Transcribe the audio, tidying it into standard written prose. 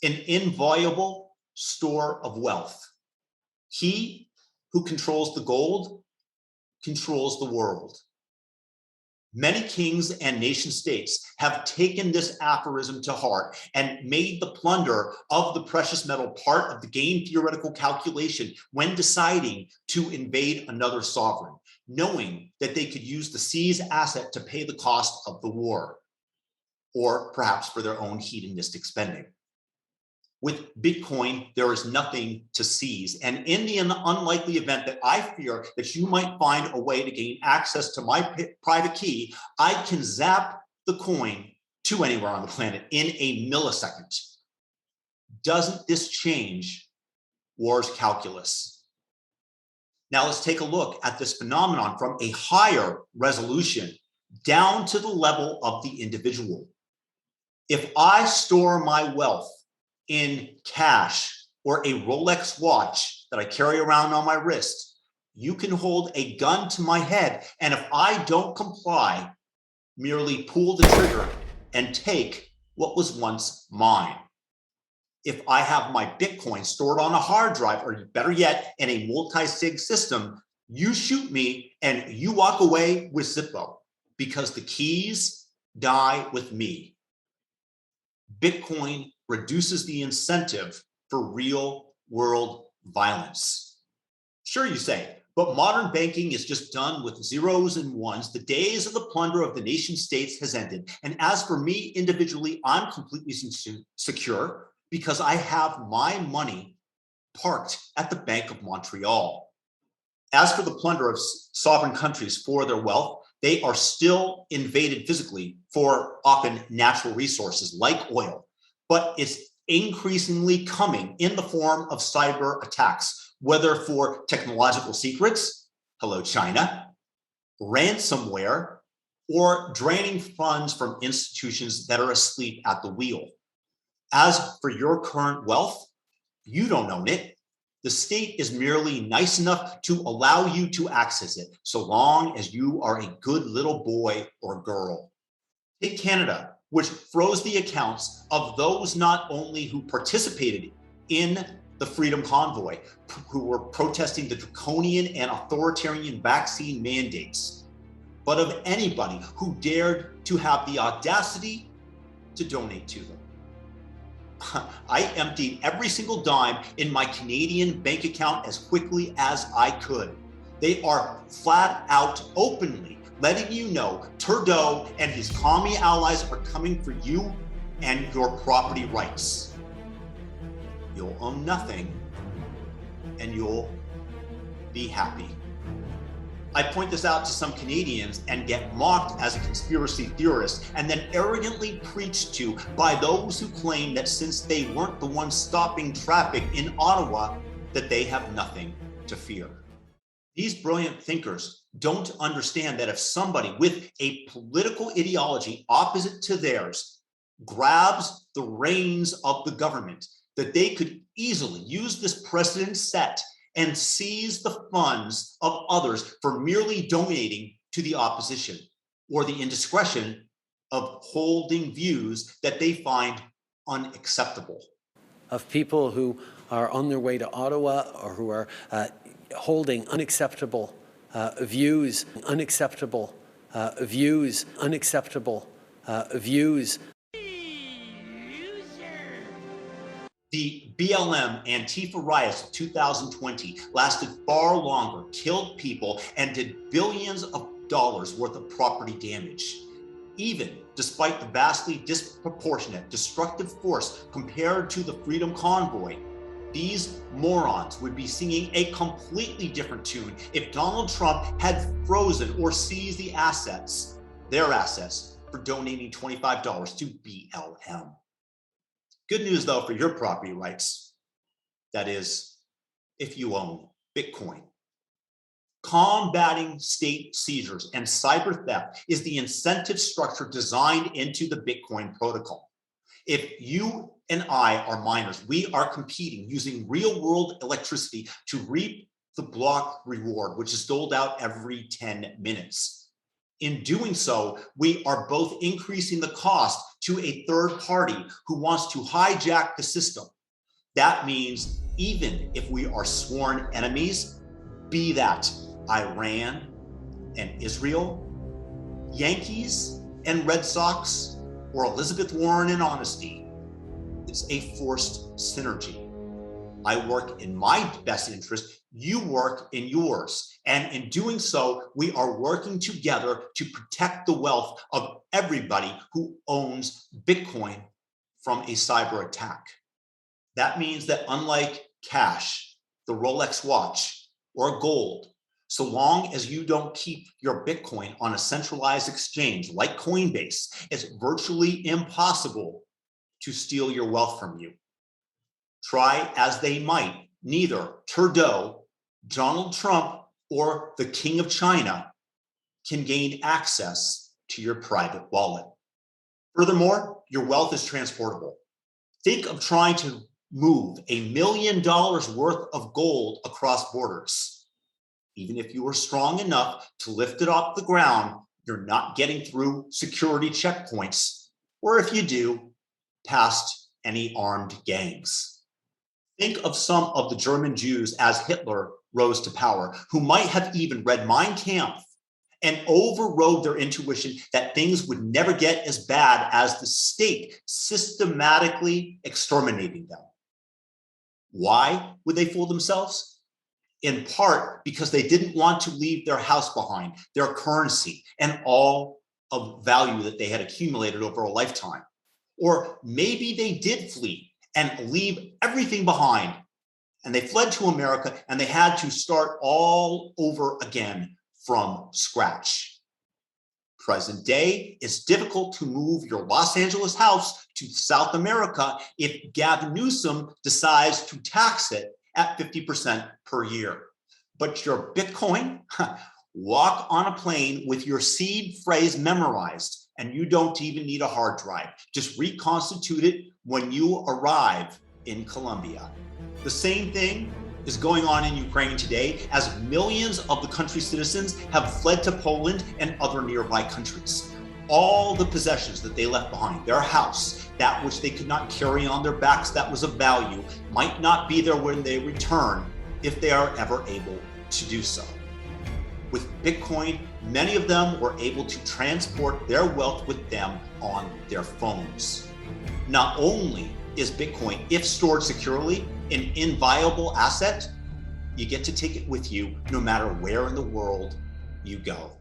an inviolable store of wealth. He who controls the gold controls the world. Many kings and nation states have taken this aphorism to heart and made the plunder of the precious metal part of the game theoretical calculation when deciding to invade another sovereign, knowing that they could use the seized asset to pay the cost of the war, or perhaps for their own hedonistic spending. With Bitcoin, there is nothing to seize. And in the unlikely event that I fear that you might find a way to gain access to my private key, I can zap the coin to anywhere on the planet in a millisecond. Doesn't this change war's calculus? Now let's take a look at this phenomenon from a higher resolution down to the level of the individual. If I store my wealth in cash or a Rolex watch that I carry around on my wrist, you can hold a gun to my head, and if I don't comply, merely pull the trigger and take what was once mine. If I have my Bitcoin stored on a hard drive, or better yet, in a multi-sig system, you shoot me and you walk away with Zippo, because the keys die with me. Bitcoin reduces the incentive for real world violence. Sure, you say, but modern banking is just done with zeros and ones. The days of the plunder of the nation states has ended. And as for me individually, I'm completely secure because I have my money parked at the Bank of Montreal. As for the plunder of sovereign countries for their wealth, they are still invaded physically for often natural resources like oil. But it's increasingly coming in the form of cyber attacks, whether for technological secrets, hello China, ransomware, or draining funds from institutions that are asleep at the wheel. As for your current wealth, you don't own it. The state is merely nice enough to allow you to access it, so long as you are a good little boy or girl. Take Canada, which froze the accounts of those not only who participated in the Freedom Convoy, who were protesting the draconian and authoritarian vaccine mandates, but of anybody who dared to have the audacity to donate to them. I emptied every single dime in my Canadian bank account as quickly as I could. They are flat out openly letting you know Trudeau and his commie allies are coming for you and your property rights. You'll own nothing and you'll be happy. I point this out to some Canadians and get mocked as a conspiracy theorist, and then arrogantly preached to by those who claim that since they weren't the ones stopping traffic in Ottawa, that they have nothing to fear. These brilliant thinkers don't understand that if somebody with a political ideology opposite to theirs grabs the reins of the government, that they could easily use this precedent set and seize the funds of others for merely donating to the opposition, or the indiscretion of holding views that they find unacceptable. Of people who are on their way to Ottawa or who are holding unacceptable views, unacceptable views. The BLM Antifa riots of 2020 lasted far longer, killed people, and did billions of dollars worth of property damage. Even despite the vastly disproportionate destructive force compared to the Freedom Convoy, these morons would be singing a completely different tune if Donald Trump had frozen or seized the assets, their assets, for donating $25 to BLM. Good news, though, for your property rights. That is, if you own Bitcoin. Combating state seizures and cyber theft is the incentive structure designed into the Bitcoin protocol. If you and I are miners, we are competing using real-world electricity to reap the block reward, which is doled out every 10 minutes. In doing so, we are both increasing the cost to a third party who wants to hijack the system. That means even if we are sworn enemies, be that Iran and Israel, Yankees and Red Sox, or Elizabeth Warren and honesty, it's a forced synergy. I work in my best interest, you work in yours. And in doing so, we are working together to protect the wealth of everybody who owns Bitcoin from a cyber attack. That means that unlike cash, the Rolex watch, or gold, so long as you don't keep your Bitcoin on a centralized exchange like Coinbase, it's virtually impossible to steal your wealth from you. Try as they might, neither Trudeau, Donald Trump, or the King of China can gain access to your private wallet. Furthermore, your wealth is transportable. Think of trying to move $1 million worth of gold across borders. Even if you are strong enough to lift it off the ground, you're not getting through security checkpoints, or if you do, past any armed gangs. Think of some of the German Jews as Hitler rose to power, who might have even read Mein Kampf and overrode their intuition that things would never get as bad as the state systematically exterminating them. Why would they fool themselves? In part because they didn't want to leave their house behind, their currency, and all of value that they had accumulated over a lifetime. Or maybe they did flee and leave everything behind, and they fled to America and they had to start all over again from scratch. Present day, it's difficult to move your Los Angeles house to South America if Gavin Newsom decides to tax it at 50% per year. But your Bitcoin, walk on a plane with your seed phrase memorized, and you don't even need a hard drive. Just reconstitute it when you arrive in Colombia. The same thing is going on in Ukraine today, as millions of the country's citizens have fled to Poland and other nearby countries. All the possessions that they left behind, their house, that which they could not carry on their backs that was of value, might not be there when they return, if they are ever able to do so. With Bitcoin, many of them were able to transport their wealth with them on their phones. Not only is Bitcoin, if stored securely, an inviolable asset, you get to take it with you no matter where in the world you go.